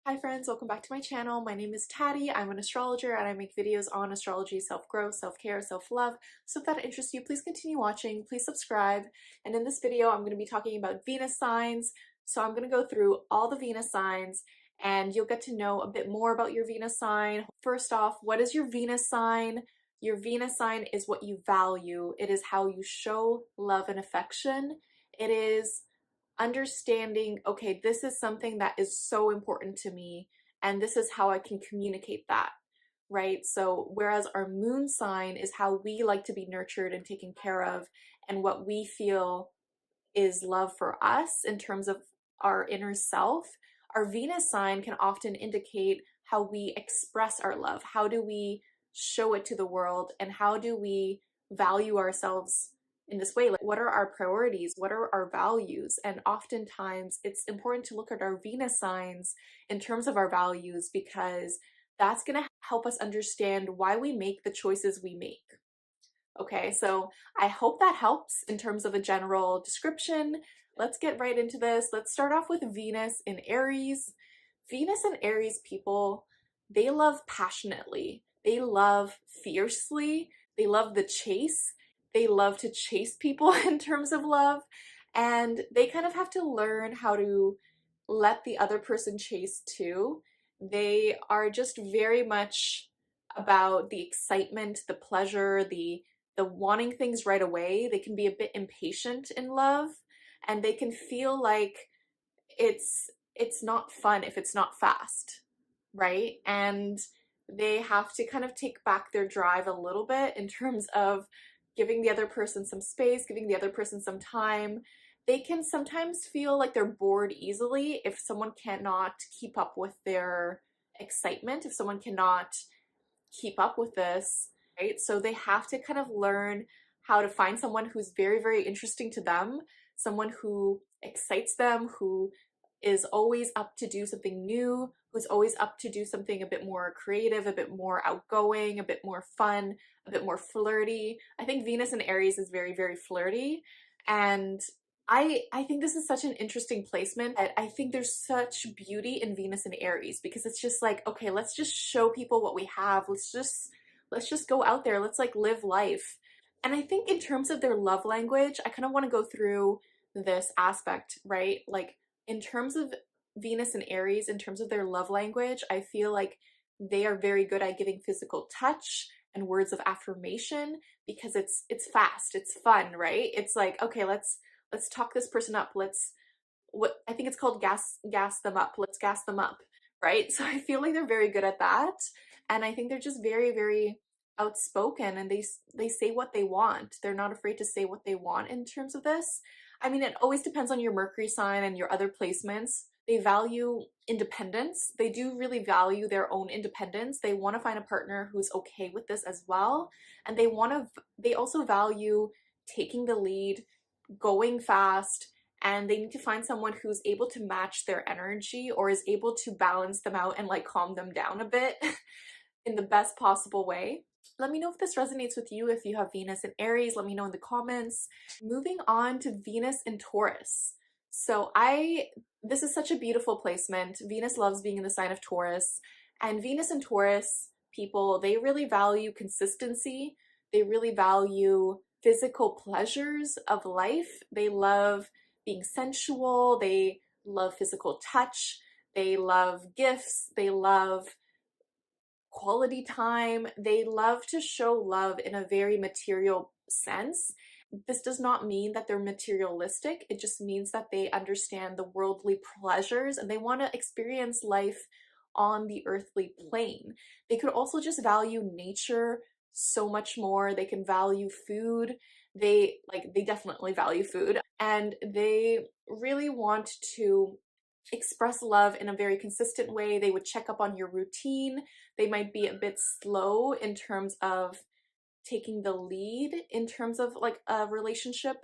Hi friends, welcome back to my channel. My name is Taddy. I'm an astrologer and I make videos on astrology, self-growth, self-care, self-love. So if that interests you, please continue watching, please subscribe. And in this video, I'm going to be talking about Venus signs. So I'm going to go through all the Venus signs and you'll get to know a bit more about your Venus sign. First off, what is your Venus sign? Your Venus sign is what you value. It is how you show love and affection. It is understanding, okay, this is something that is so important to me, and this is how I can communicate that, right? So, whereas our moon sign is how we like to be nurtured and taken care of, and what we feel is love for us in terms of our inner self, our Venus sign can often indicate how we express our love. How do we show it to the world, and how do we value ourselves in this way? Like, what are our priorities? What are our values? And oftentimes it's important to look at our Venus signs in terms of our values, because that's going to help us understand why we make the choices we make. Okay, so I hope that helps in terms of a general description. Let's get right into this. Let's start off with Venus in Aries. Venus and Aries people, they love passionately. They love fiercely. They love the chase. They love to chase people in terms of love. And they kind of have to learn how to let the other person chase too. They are just very much about the excitement, the pleasure, the wanting things right away. They can be a bit impatient in love, and they can feel like it's not fun if it's not fast, right? And they have to kind of take back their drive a little bit in terms of giving the other person some space, giving the other person some time. They can sometimes feel like they're bored easily if someone cannot keep up with their excitement, if someone cannot keep up with this, right? So they have to kind of learn how to find someone who's very, very interesting to them, someone who excites them, who is always up to do something new, who's always up to do something a bit more creative, a bit more outgoing, a bit more fun, a bit more flirty. I think Venus in Aries is very, very flirty. And I think this is such an interesting placement. I think there's such beauty in Venus in Aries, because it's just like, okay, let's just show people what we have. Let's just go out there. Let's like live life. And I think in terms of their love language, I kind of want to go through this aspect, right? Like in terms of Venus and Aries, in terms of their love language, I feel like they are very good at giving physical touch and words of affirmation, because it's fast, it's fun, right? It's like, okay, let's talk this person up. What I think it's called gas them up. Let's gas them up, right? So I feel like they're very good at that. And I think they're just very, very outspoken, and they say what they want. They're not afraid to say what they want in terms of this. I mean, it always depends on your Mercury sign and your other placements. They value independence. They do really value their own independence. They want to find a partner who's okay with this as well. And they also value taking the lead, going fast, and they need to find someone who's able to match their energy, or is able to balance them out and like calm them down a bit in the best possible way. Let me know if this resonates with you. If you have Venus in Aries, let me know in the comments. Moving on to Venus in Taurus. So this is such a beautiful placement. Venus loves being in the sign of Taurus, and Venus and Taurus people, they really value consistency. They really value physical pleasures of life. They love being sensual. They love physical touch. They love gifts. They love quality time. They love to show love in a very material sense. This does not mean that they're materialistic. It just means that they understand the worldly pleasures and they want to experience life on the earthly plane. They could also just value nature so much more. They can value food. They definitely value food, and they really want to express love in a very consistent way. They would check up on your routine. They might be a bit slow in terms of taking the lead in terms of like a relationship,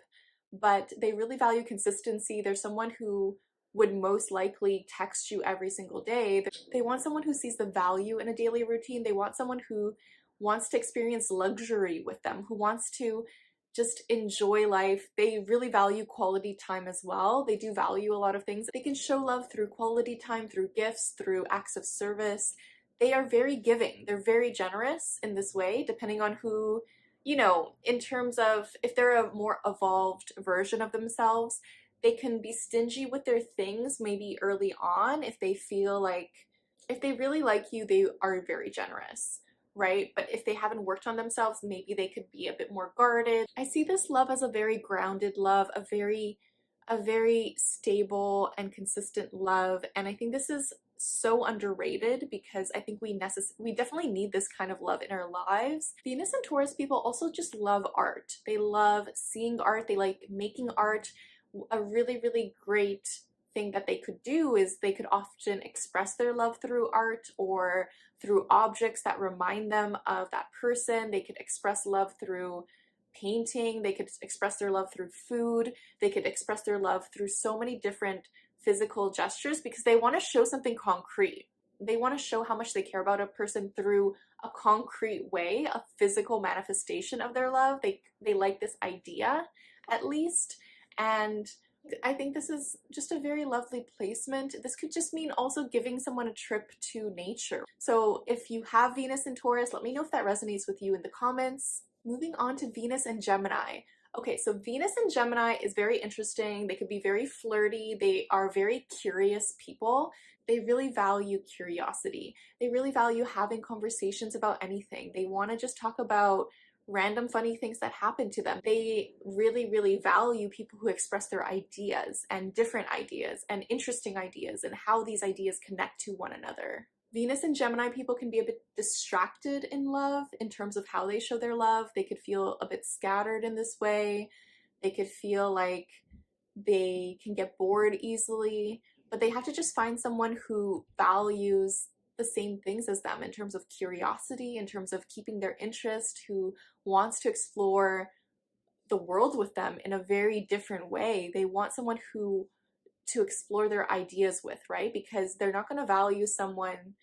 but they really value consistency. They're someone who would most likely text you every single day. They want someone who sees the value in a daily routine. They want someone who wants to experience luxury with them, who wants to just enjoy life. They really value quality time as well. They do value a lot of things. They can show love through quality time, through gifts, through acts of service. They are very giving. They're very generous in this way, depending on who, in terms of if they're a more evolved version of themselves, they can be stingy with their things maybe early on if they feel like, if they really like you, they are very generous, right? But if they haven't worked on themselves, maybe they could be a bit more guarded. I see this love as a very grounded love, a very stable and consistent love, and I think this is so underrated because I think we definitely need this kind of love in our lives. Venus and Taurus people also just love art. They love seeing art, they like making art. A really, really great thing that they could do is they could often express their love through art or through objects that remind them of that person. They could express love through painting. They could express their love through food. They could express their love through so many different physical gestures because they want to show something concrete. They want to show how much they care about a person through a concrete way, a physical manifestation of their love. They like this idea, at least. And I think this is just a very lovely placement. This could just mean also giving someone a trip to nature. So if you have Venus in Taurus, let me know if that resonates with you in the comments. Moving on to Venus and Gemini. Okay, so Venus and Gemini is very interesting. They could be very flirty. They are very curious people. They really value curiosity. They really value having conversations about anything. They want to just talk about random funny things that happen to them. They really, really value people who express their ideas and different ideas and interesting ideas and how these ideas connect to one another. Venus and Gemini people can be a bit distracted in love in terms of how they show their love. They could feel a bit scattered in this way. They could feel like they can get bored easily, but they have to just find someone who values the same things as them in terms of curiosity, in terms of keeping their interest, who wants to explore the world with them in a very different way. They want someone who to explore their ideas with, right? Because they're not going to value someone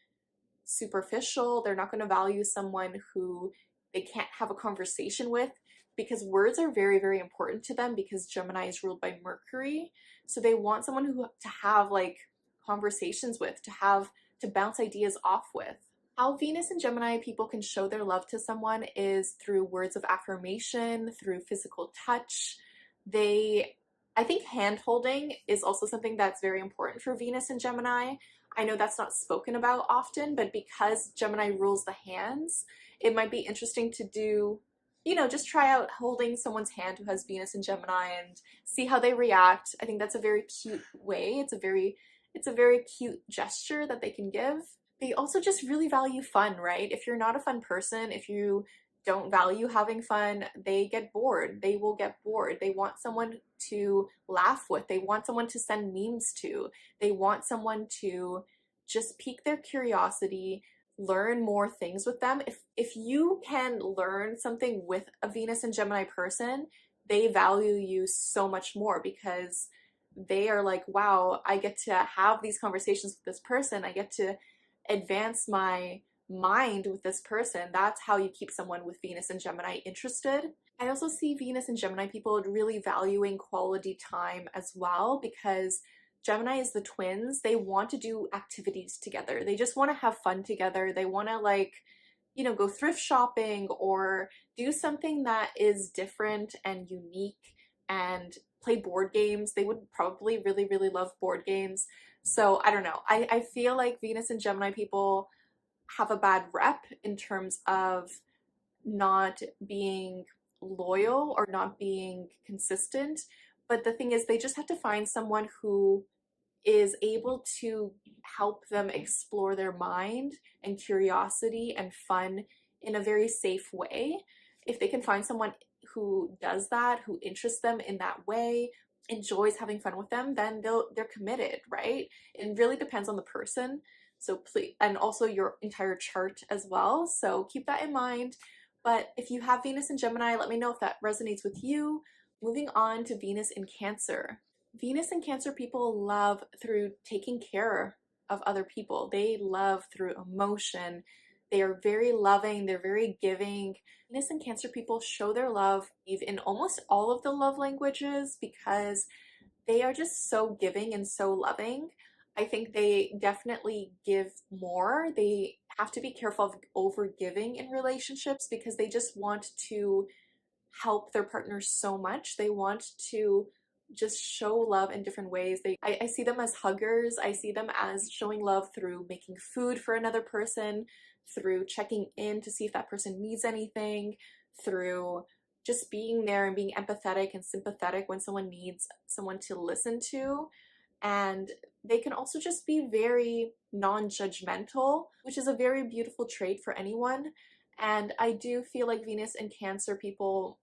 superficial. They're not going to value someone who they can't have a conversation with, because words are very, very important to them, because Gemini is ruled by Mercury. So they want someone who to have like conversations with, to bounce ideas off with. How Venus and Gemini people can show their love to someone is through words of affirmation, through physical touch. I think hand holding is also something that's very important for Venus and Gemini. I know that's not spoken about often, but because Gemini rules the hands, it might be interesting to do, just try out holding someone's hand who has Venus and Gemini and see how they react. I think that's a very cute way. It's a very cute gesture that they can give. They also just really value fun, right? If you're not a fun person, if you don't value having fun, they get bored. They will get bored. They want someone to laugh with. They want someone to send memes to. They want someone to just pique their curiosity, learn more things with them. If you can learn something with a Venus and Gemini person, they value you so much more, because they are like, wow, I get to have these conversations with this person. I get to advance my mind with this person. That's how you keep someone with Venus and Gemini interested. I also see Venus and Gemini people really valuing quality time as well, because Gemini is the twins. They want to do activities together. They just want to have fun together. They want to go thrift shopping or do something that is different and unique, and play board games. They would probably really, really love board games. So I don't know. I feel like Venus and Gemini people have a bad rep in terms of not being loyal or not being consistent. But the thing is, they just have to find someone who is able to help them explore their mind and curiosity and fun in a very safe way. If they can find someone who does that, who interests them in that way, enjoys having fun with them, then they're committed, right? It really depends on the person. So please, and also your entire chart as well. So keep that in mind. But if you have Venus in Gemini, let me know if that resonates with you. Moving on to Venus in Cancer. Venus and Cancer people love through taking care of other people. They love through emotion. They are very loving, they're very giving. Venus and Cancer people show their love in almost all of the love languages because they are just so giving and so loving. I think they definitely give more. They have to be careful of over giving in relationships because they just want to help their partner so much. They want to just show love in different ways. I see them as huggers. I see them as showing love through making food for another person, through checking in to see if that person needs anything, through just being there and being empathetic and sympathetic when someone needs someone to listen to. And they can also just be very non-judgmental, which is a very beautiful trait for anyone. And I do feel like Venus and Cancer people,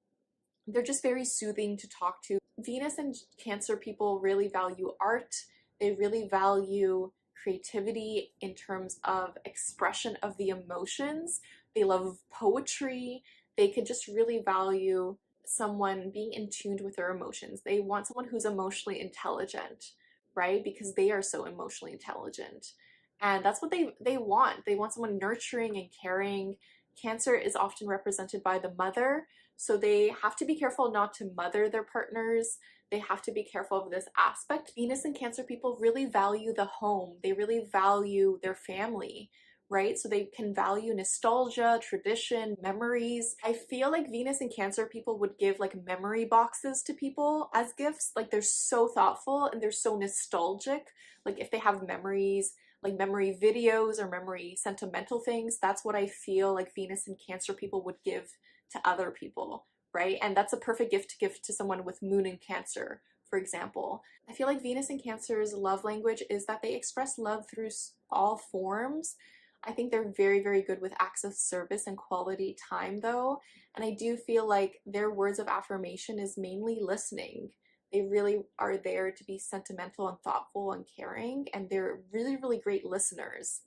they're just very soothing to talk to. Venus and Cancer people really value art. They really value creativity in terms of expression of the emotions. They love poetry. They could just really value someone being in tune with their emotions. They want someone who's emotionally intelligent, right? Because they are so emotionally intelligent. And that's what they want. They want someone nurturing and caring. Cancer is often represented by the mother, so they have to be careful not to mother their partners. They have to be careful of this aspect. Venus and Cancer people really value the home. They really value their family, right? So they can value nostalgia, tradition, memories. I feel like Venus and Cancer people would give like memory boxes to people as gifts. Like they're so thoughtful and they're so nostalgic. Like if they have memories, like memory videos or memory sentimental things, that's what I feel like Venus and Cancer people would give to other people, right? And that's a perfect gift to give to someone with Moon in Cancer, for example. I feel like Venus and Cancer's love language is that they express love through all forms. I think they're very, very good with acts of service and quality time though. And I do feel like their words of affirmation is mainly listening. They really are there to be sentimental and thoughtful and caring, and they're really, really great listeners.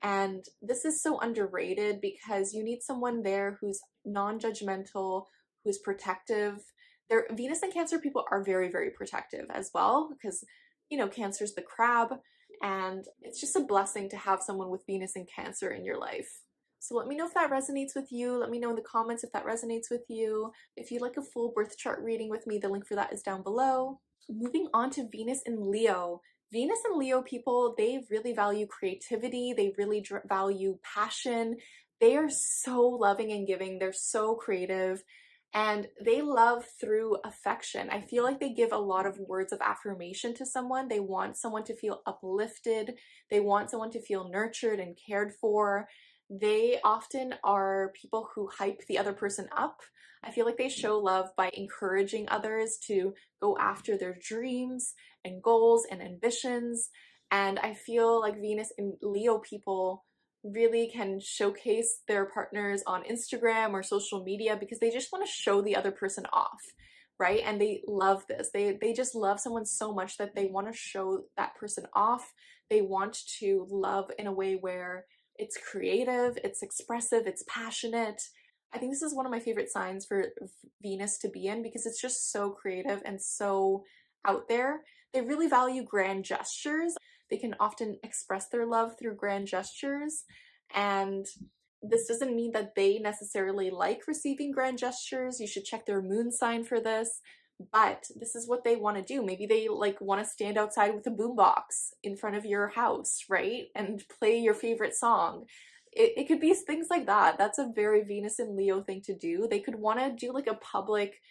And this is so underrated because you need someone there who's non-judgmental, who's protective. Venus and Cancer people are very, very protective as well because, you know, Cancer's the crab, and it's just a blessing to have someone with Venus and Cancer in your life. So let me know if that resonates with you. Let me know in the comments if that resonates with you. If you'd like a full birth chart reading with me, the link for that is down below. Moving on to Venus and Leo. Venus and Leo people, they really value creativity. They really value passion. They are so loving and giving. They're so creative. And they love through affection. I feel like they give a lot of words of affirmation to someone. They want someone to feel uplifted. They want someone to feel nurtured and cared for. They often are people who hype the other person up. I feel like they show love by encouraging others to go after their dreams and goals and ambitions. And I feel like Venus and Leo people really can showcase their partners on Instagram or social media because they just want to show the other person off, right? And they love this. They just love someone so much that they want to show that person off. They want to love in a way where it's creative, it's expressive, it's passionate. I think this is one of my favorite signs for Venus to be in because it's just so creative and so out there. They really value grand gestures. They can often express their love through grand gestures, and this doesn't mean that they necessarily like receiving grand gestures. You should check their moon sign for this, but this is what they want to do. Maybe they like want to stand outside with a boombox in front of your house, right? And play your favorite song. It could be things like that. That's a very Venus and Leo thing to do. They could want to do like a public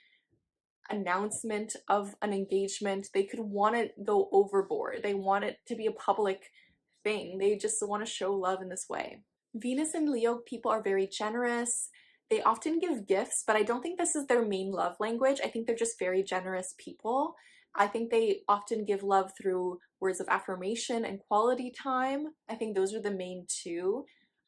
announcement of an engagement. They could want to go overboard. They want it to be a public thing. They just want to show love in this way. Venus and Leo people are very generous. They often give gifts, but I don't think this is their main love language. I think they're just very generous people. I think they often give love through words of affirmation and quality time. I think those are the main two.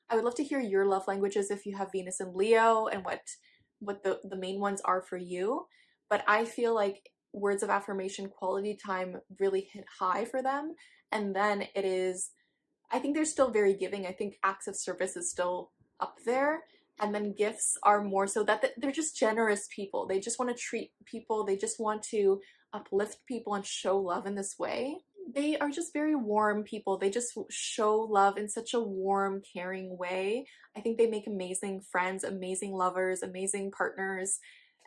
I would love to hear your love languages if you have Venus and Leo and what the main ones are for you. But I feel like words of affirmation, quality time really hit high for them. And then it is, I think they're still very giving. I think acts of service is still up there. And then gifts are more so that they're just generous people. They just want to treat people. They just want to uplift people and show love in this way. They are just very warm people. They just show love in such a warm, caring way. I think they make amazing friends, amazing lovers, amazing partners.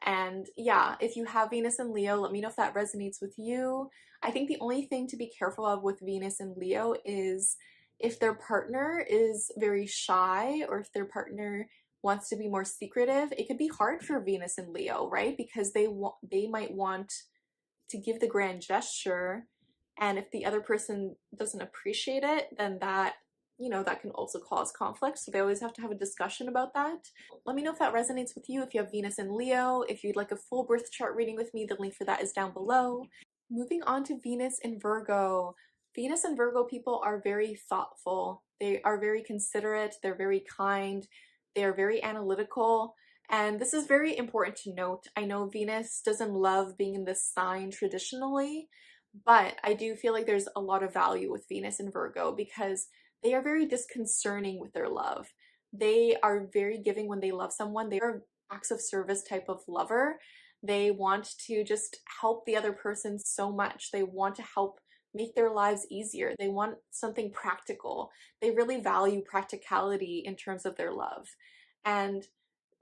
And yeah, if you have Venus and Leo, let me know if that resonates with you. I think the only thing to be careful of with Venus and Leo is if their partner is very shy or if their partner wants to be more secretive, it could be hard for Venus and Leo, right? Because they might want to give the grand gesture, and if the other person doesn't appreciate it, then that, that can also cause conflict. So they always have to have a discussion about that. Let me know if that resonates with you, if you have Venus and Leo. If you'd like a full birth chart reading with me, the link for that is down below. Moving on to Venus in Virgo. Venus and Virgo people are very thoughtful. They are very considerate. They're very kind. They are very analytical. And this is very important to note. I know Venus doesn't love being in this sign traditionally, but I do feel like there's a lot of value with Venus and Virgo because they are very disconcerting with their love. They are very giving when they love someone. They are acts of service type of lover. They want to just help the other person so much. They want to help make their lives easier. They want something practical. They really value practicality in terms of their love. And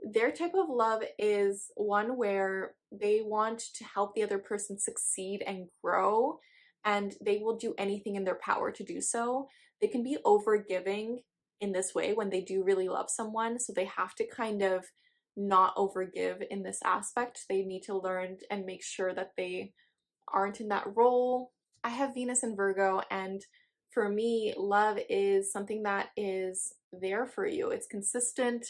their type of love is one where they want to help the other person succeed and grow, and they will do anything in their power to do so. They can be overgiving in this way when they do really love someone, so they have to kind of not overgive in this aspect. They need to learn and make sure that they aren't in that role. I have Venus in Virgo, and for me, love is something that is there for you. It's consistent,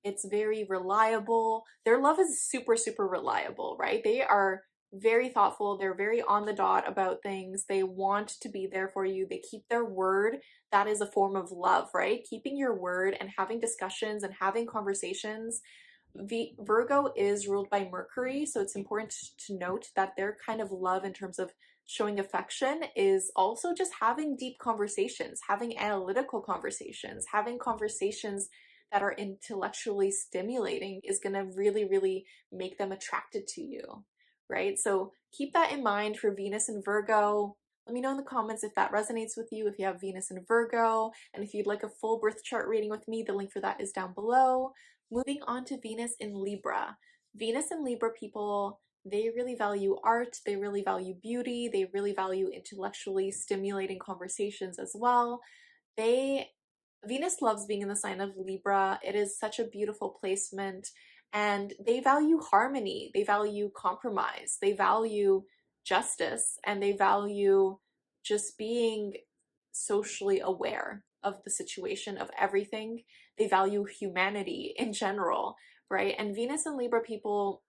it's very reliable. Their love is super, super reliable, right? They are very thoughtful, they're very on the dot about things. They want to be there for you, they keep their word. That is a form of love, right? Keeping your word and having discussions and having conversations. Virgo is ruled by Mercury, so it's important to note that their kind of love in terms of showing affection is also just having deep conversations, having analytical conversations, having conversations that are intellectually stimulating is going to really, really make them attracted to you, right? So keep that in mind for Venus and Virgo. Let me know in the comments if that resonates with you, if you have Venus and Virgo, and if you'd like a full birth chart reading with me, the link for that is down below. Moving on to Venus in Libra. Venus and Libra people, they really value art, they really value beauty, they really value intellectually stimulating conversations as well. Venus loves being in the sign of Libra. It is such a beautiful placement, and they value harmony, they value compromise, they value justice, and they value just being socially aware of the situation, of everything. They value humanity in general, right? And Venus and Libra people,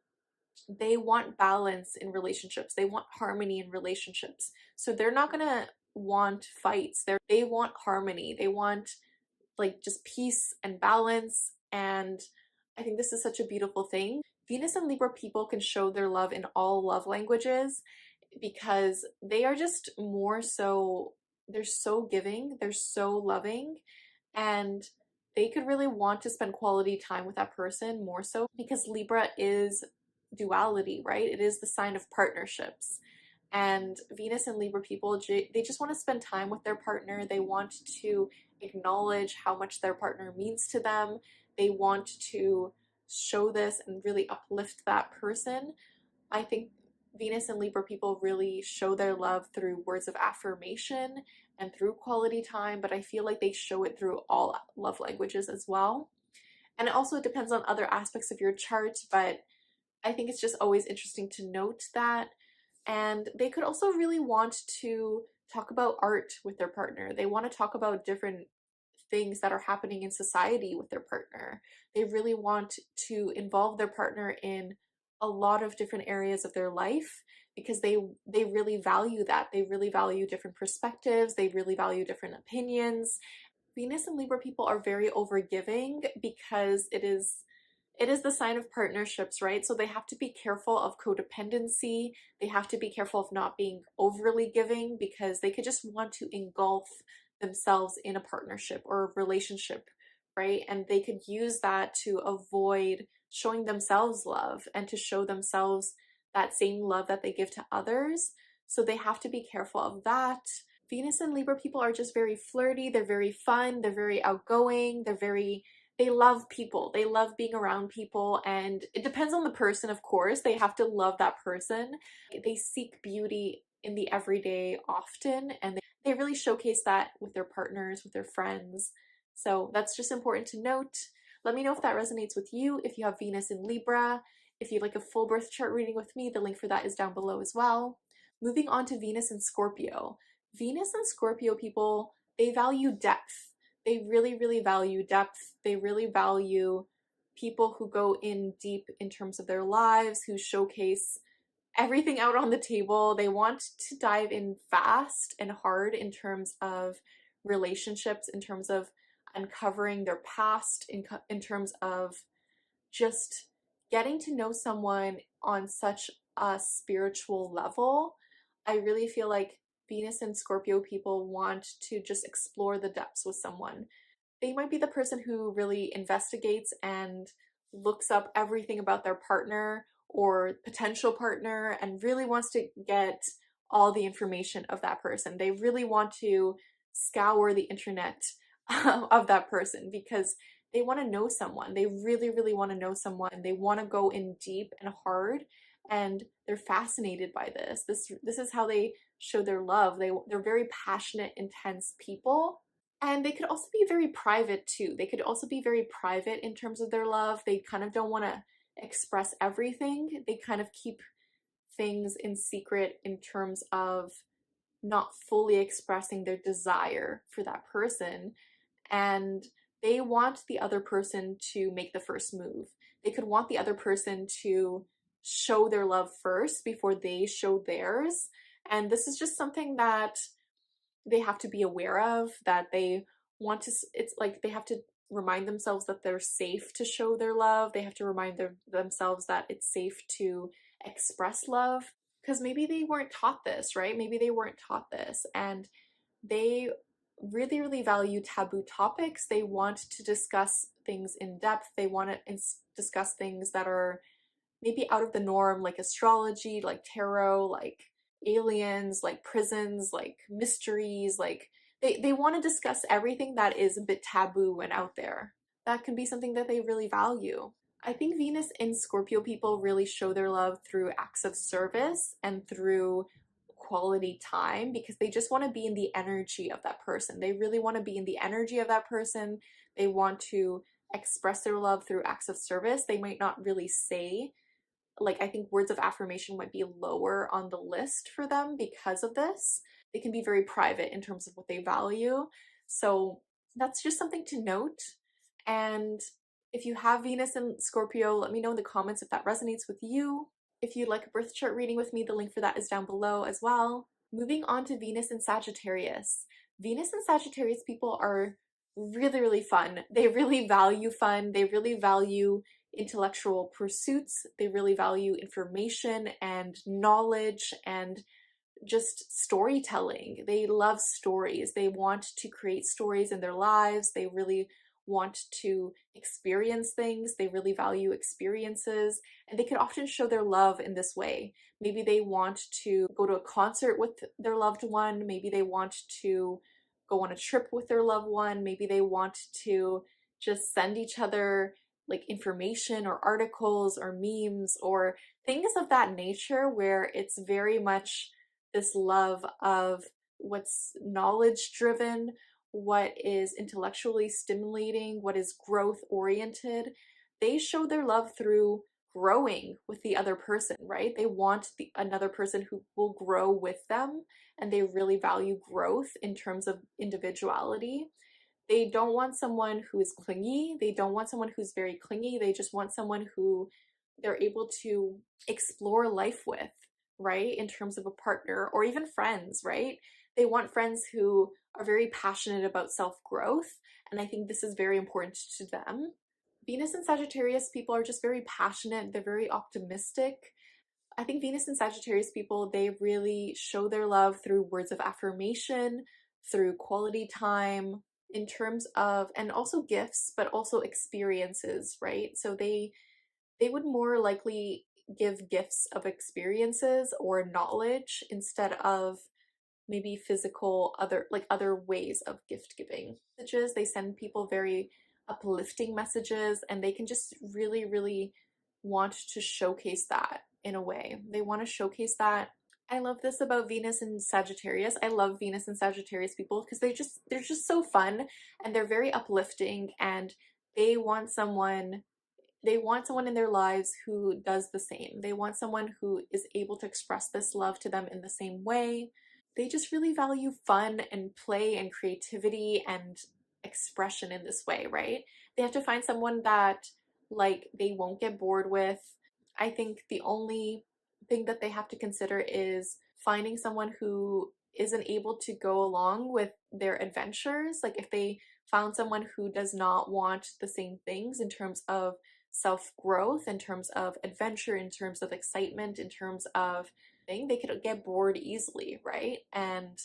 they want balance in relationships. They want harmony in relationships. So they're not going to want fights. They want harmony. They want like just peace and balance. And I think this is such a beautiful thing. Venus and Libra people can show their love in all love languages because they are just more so, they're so giving, they're so loving, and they could really want to spend quality time with that person more so because Libra is duality, right? It is the sign of partnerships. And Venus and Libra people, they just want to spend time with their partner. They want to acknowledge how much their partner means to them. They want to show this and really uplift that person. I think Venus and Libra people really show their love through words of affirmation and through quality time, but I feel like they show it through all love languages as well. And it also depends on other aspects of your chart, but I think it's just always interesting to note that. And they could also really want to talk about art with their partner. They want to talk about different things that are happening in society with their partner. They really want to involve their partner in a lot of different areas of their life because they really value that. They really value different perspectives. They really value different opinions. Venus and Libra people are very overgiving because it is the sign of partnerships, right? So they have to be careful of codependency. They have to be careful of not being overly giving because they could just want to engulf themselves in a partnership or a relationship, right? And they could use that to avoid showing themselves love and to show themselves that same love that they give to others. So they have to be careful of that. Venus and Libra people are just very flirty, they're very fun, they're very outgoing, they love people, they love being around people, and it depends on the person, of course. They have to love that person. They seek beauty in the everyday often, and they really showcase that with their partners, with their friends. So that's just important to note. Let me know if that resonates with you, if you have Venus in Libra. If you'd like a full birth chart reading with me, the link for that is down below as well. Moving on to Venus and Scorpio. Venus and Scorpio people, they value depth. They really, really value depth. They really value people who go in deep in terms of their lives, who showcase everything out on the table. They want to dive in fast and hard in terms of relationships, in terms of uncovering their past, in terms of just getting to know someone on such a spiritual level. I really feel like Venus and Scorpio people want to just explore the depths with someone. They might be the person who really investigates and looks up everything about their partner or potential partner and really wants to get all the information of that person. They really want to scour the internet of that person because they want to know someone. They really, really want to know someone. They want to go in deep and hard, and they're fascinated by this. This is how they show their love. They're very passionate, intense people. And they could also be very private too. They could also be very private in terms of their love. They kind of don't want to express everything. They kind of keep things in secret in terms of not fully expressing their desire for that person. And they want the other person to make the first move. They could want the other person to show their love first before they show theirs. And this is just something that they have to be aware of, that they want to, it's like they have to remind themselves that they're safe to show their love. They have to remind themselves that it's safe to express love, because maybe they weren't taught this, right? Maybe they weren't taught this, and they really, really value taboo topics. They want to discuss things in depth. They want to discuss things that are maybe out of the norm, like astrology, like tarot, like aliens, like prisons, like mysteries, like they want to discuss everything that is a bit taboo and out there. That can be something that they really value. I think Venus in Scorpio people really show their love through acts of service and through quality time, because they just want to be in the energy of that person. They really want to be in the energy of that person. They want to express their love through acts of service. They might not really say, like, I think words of affirmation might be lower on the list for them because of this. They can be very private in terms of what they value. So that's just something to note. And if you have Venus in Scorpio, let me know in the comments if that resonates with you. If you'd like a birth chart reading with me, the link for that is down below as well. Moving on to Venus in Sagittarius. Venus and Sagittarius people are really, really fun. They really value fun. They really value intellectual pursuits. They really value information and knowledge and just storytelling. They love stories. They want to create stories in their lives. They really want to experience things. They really value experiences, and they can often show their love in this way. Maybe they want to go to a concert with their loved one. Maybe they want to go on a trip with their loved one. Maybe they want to just send each other like information or articles or memes or things of that nature, where it's very much this love of what's knowledge driven, what is intellectually stimulating, what is growth oriented. They show their love through growing with the other person, right? They want another person who will grow with them, and they really value growth in terms of individuality. They don't want someone who is clingy. They don't want someone who's very clingy. They just want someone who they're able to explore life with, right? In terms of a partner or even friends, right? They want friends who are very passionate about self-growth, and I think this is very important to them. Venus and Sagittarius people are just very passionate. They're very optimistic. I think Venus and Sagittarius people, they really show their love through words of affirmation, through quality time, in terms of, and also gifts, but also experiences, right? So they would more likely give gifts of experiences or knowledge instead of maybe physical, other ways of gift giving. Messages, they send people very uplifting messages, and they can just really, really want to showcase that in a way. They want to showcase that. I love this about Venus and Sagittarius. I love Venus and Sagittarius people because they're just so fun, and they're very uplifting, and they want someone in their lives who does the same. They want someone who is able to express this love to them in the same way. They just really value fun and play and creativity and expression in this way, right? They have to find someone that like they won't get bored with. I think the only thing that they have to consider is finding someone who isn't able to go along with their adventures. Like if they found someone who does not want the same things in terms of self-growth, in terms of adventure, in terms of excitement, in terms of thing, they could get bored easily, right? And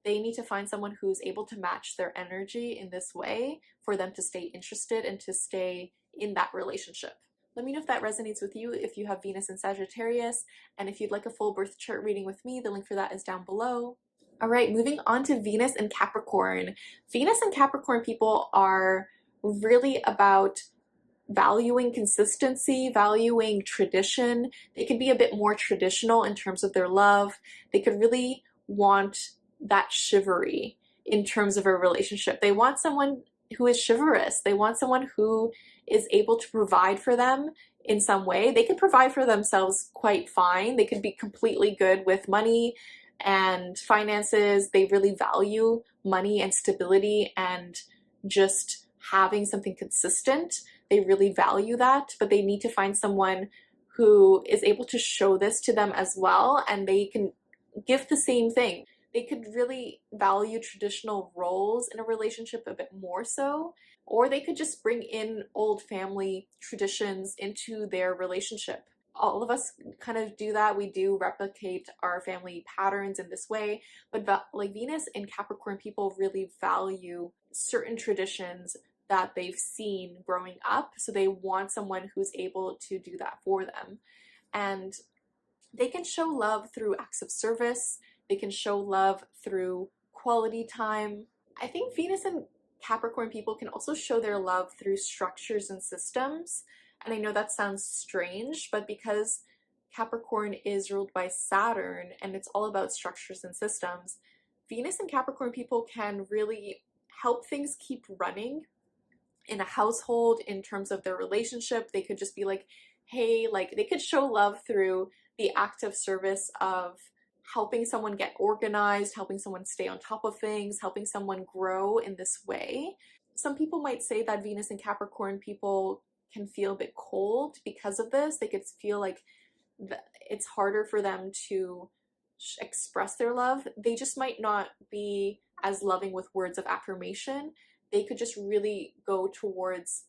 they need to find someone who's able to match their energy in this way for them to stay interested and to stay in that relationship. Let me know if that resonates with you, if you have Venus in Sagittarius, and if you'd like a full birth chart reading with me, the link for that is down below. All right, moving on to Venus and Capricorn. Venus and Capricorn people are really about valuing consistency, valuing tradition. They can be a bit more traditional in terms of their love. They could really want that chivalry in terms of a relationship. They want someone who is chivalrous. They want someone who is able to provide for them in some way. They can provide for themselves quite fine. They could be completely good with money and finances. They really value money and stability and just having something consistent. They really value that, but they need to find someone who is able to show this to them as well, and they can give the same thing. They could really value traditional roles in a relationship a bit more so, or they could just bring in old family traditions into their relationship. All of us kind of do that. We do replicate our family patterns in this way, but like Venus and Capricorn people really value certain traditions that they've seen growing up, so they want someone who's able to do that for them. And they can show love through acts of service. They can show love through quality time. I think Venus and Capricorn people can also show their love through structures and systems. And I know that sounds strange, but because Capricorn is ruled by Saturn and it's all about structures and systems, Venus and Capricorn people can really help things keep running in a household in terms of their relationship. They could just be like, hey, like they could show love through the act of service of helping someone get organized, helping someone stay on top of things, helping someone grow in this way. Some people might say that Venus and Capricorn people can feel a bit cold because of this. They could feel like it's harder for them to express their love. They just might not be as loving with words of affirmation. They could just really go towards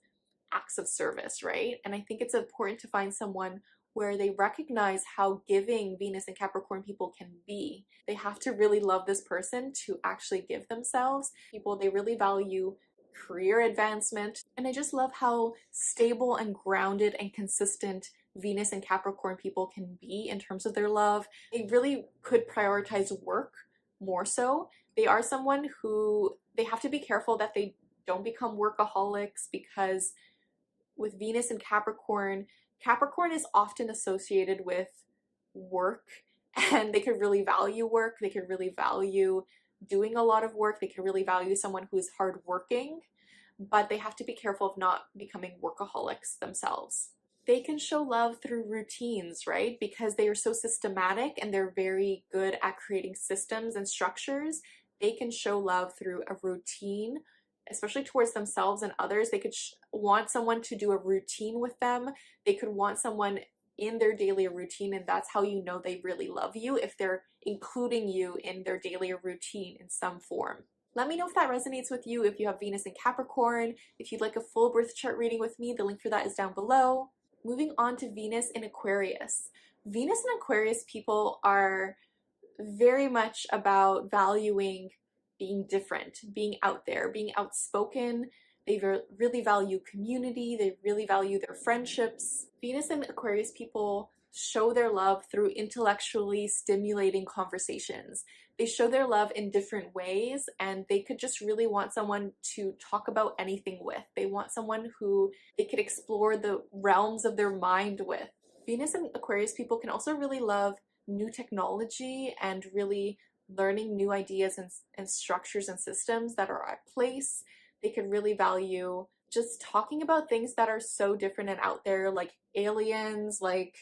acts of service, right? And I think it's important to find someone where they recognize how giving Venus and Capricorn people can be. They have to really love this person to actually give themselves. People, they really value career advancement. And I just love how stable and grounded and consistent Venus and Capricorn people can be in terms of their love. They really could prioritize work more so. They are someone who they have to be careful that they don't become workaholics, because with Venus and Capricorn, Capricorn is often associated with work, and they could really value work. They could really value doing a lot of work. They could really value someone who's hardworking, but they have to be careful of not becoming workaholics themselves. They can show love through routines, right? Because they are so systematic and they're very good at creating systems and structures. They can show love through a routine, especially towards themselves and others. They could want someone to do a routine with them. They could want someone in their daily routine, and that's how you know they really love you, if they're including you in their daily routine in some form. Let me know if that resonates with you, if you have Venus in Capricorn. If you'd like a full birth chart reading with me, the link for that is down below. Moving on to Venus in Aquarius. Venus and Aquarius people are very much about valuing being different, being out there, being outspoken. They really value community. They really value their friendships. Venus and Aquarius people show their love through intellectually stimulating conversations. They show their love in different ways, and they could just really want someone to talk about anything with. They want someone who they could explore the realms of their mind with. Venus and Aquarius people can also really love new technology and really learning new ideas and structures and systems that are at place. They could really value just talking about things that are so different and out there, like aliens, like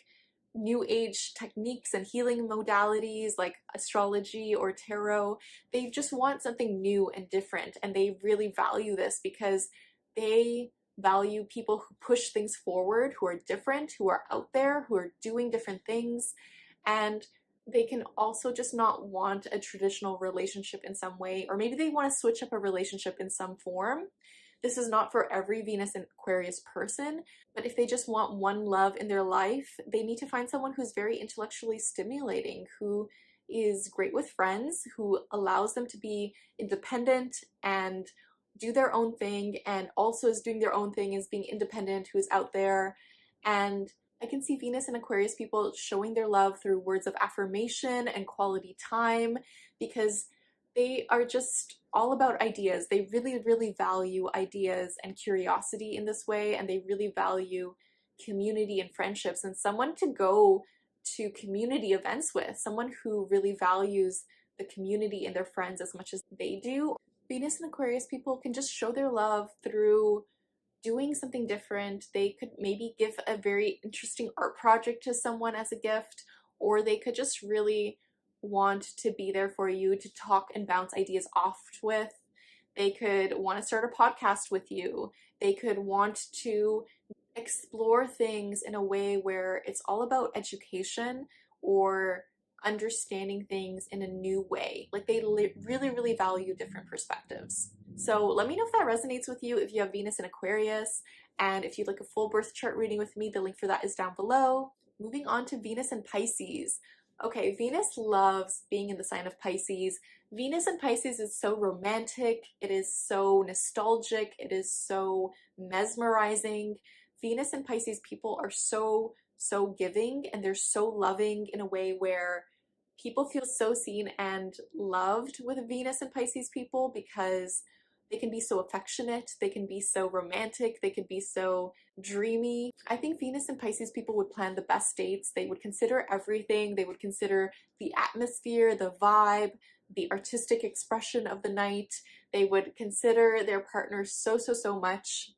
new age techniques and healing modalities like astrology or tarot. They just want something new and different, and they really value this because they value people who push things forward, who are different, who are out there, who are doing different things. And they can also just not want a traditional relationship in some way, or maybe they want to switch up a relationship in some form. This is not for every Venus and Aquarius person, but if they just want one love in their life, they need to find someone who's very intellectually stimulating, who is great with friends, who allows them to be independent and do their own thing, and also is doing their own thing, is being independent, who's out there. And I can see Venus and Aquarius people showing their love through words of affirmation and quality time, because they are just all about ideas. They really, really value ideas and curiosity in this way, and they really value community and friendships, and someone to go to community events with, someone who really values the community and their friends as much as they do. Venus and Aquarius people can just show their love through doing something different. They could maybe give a very interesting art project to someone as a gift, or they could just really want to be there for you to talk and bounce ideas off with. They could want to start a podcast with you. They could want to explore things in a way where it's all about education or understanding things in a new way. Like they really, really value different perspectives. So let me know if that resonates with you, if you have Venus in Aquarius, and if you'd like a full birth chart reading with me, the link for that is down below. Moving on to Venus and Pisces. Okay, Venus loves being in the sign of Pisces. Venus in Pisces is so romantic, it is so nostalgic, it is so mesmerizing. Venus and Pisces people are so giving, and they're so loving in a way where people feel so seen and loved with Venus and Pisces people, because they can be so affectionate, they can be so romantic, they can be so dreamy. I think Venus and Pisces people would plan the best dates. They would consider everything. They would consider the atmosphere, the vibe, the artistic expression of the night. They would consider their partners so much.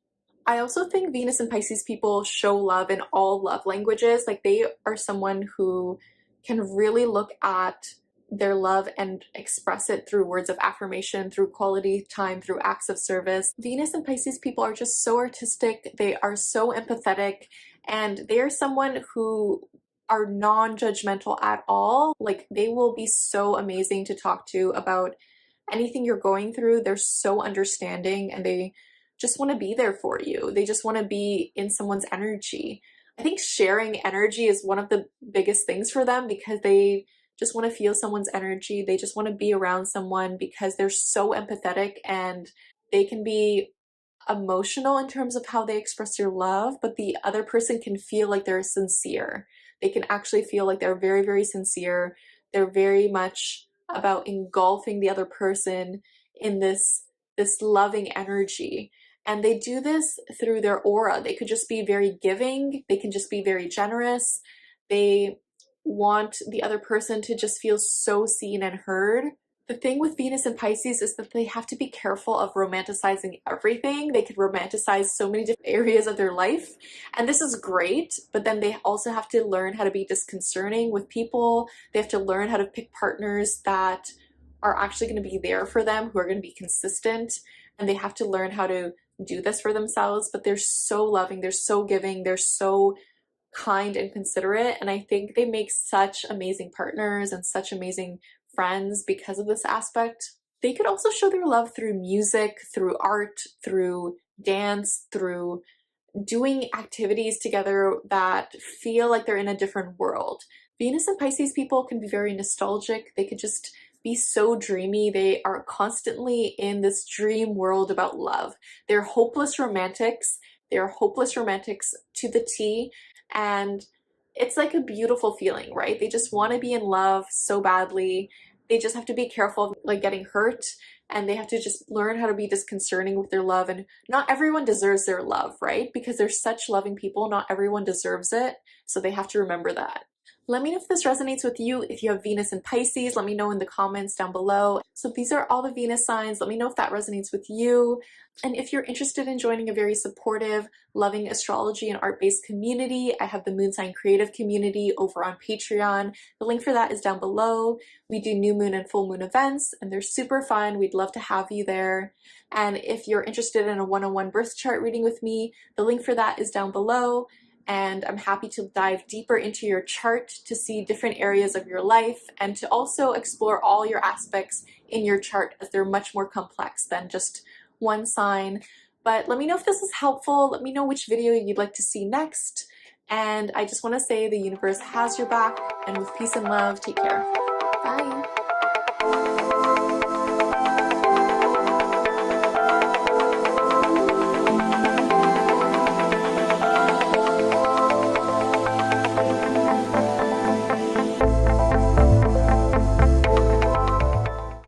I also think Venus and Pisces people show love in all love languages. Like they are someone who can really look at their love and express it through words of affirmation, through quality time, through acts of service. Venus and Pisces people are just so artistic. They are so empathetic, and they are someone who are non-judgmental at all. Like they will be so amazing to talk to about anything you're going through. They're so understanding, and they just want to be there for you. They just want to be in someone's energy. I think sharing energy is one of the biggest things for them, because they just want to feel someone's energy. They just want to be around someone because they're so empathetic, and they can be emotional in terms of how they express their love, but the other person can feel like they're sincere. They can actually feel like they're very sincere. They're very much about engulfing the other person in this loving energy. And they do this through their aura. They could just be very giving. They can just be very generous. They want the other person to just feel so seen and heard. The thing with Venus and Pisces is that they have to be careful of romanticizing everything. They could romanticize so many different areas of their life, and this is great, but then they also have to learn how to be disconcerting with people. They have to learn how to pick partners that are actually going to be there for them, who are going to be consistent, and they have to learn how to do this for themselves. But they're so loving, they're so giving, they're so kind and considerate, and I think they make such amazing partners and such amazing friends because of this aspect. They could also show their love through music, through art, through dance, through doing activities together that feel like they're in a different world. Venus and Pisces people can be very nostalgic. They could just be so dreamy. They are constantly in this dream world about love. They're hopeless romantics. They're hopeless romantics to the T, and it's like a beautiful feeling, right? They just want to be in love so badly, They just have to be careful of like getting hurt, and they have to just learn how to be disconcerting with their love. And not everyone deserves their love, right? Because they're such loving people, not everyone deserves it. So they have to remember that. Let me know if this resonates with you. If you have Venus in Pisces, let me know in the comments down below. So these are all the Venus signs. Let me know if that resonates with you. And if you're interested in joining a very supportive, loving astrology and art-based community, I have the Moon Sign Creative Community over on Patreon. The link for that is down below. We do new moon and full moon events, and they're super fun. We'd love to have you there. And if you're interested in a one-on-one birth chart reading with me, the link for that is down below. And I'm happy to dive deeper into your chart to see different areas of your life and to also explore all your aspects in your chart, as they're much more complex than just one sign. But let me know if this is helpful. Let me know which video you'd like to see next. And I just want to say the universe has your back, and with peace and love, take care.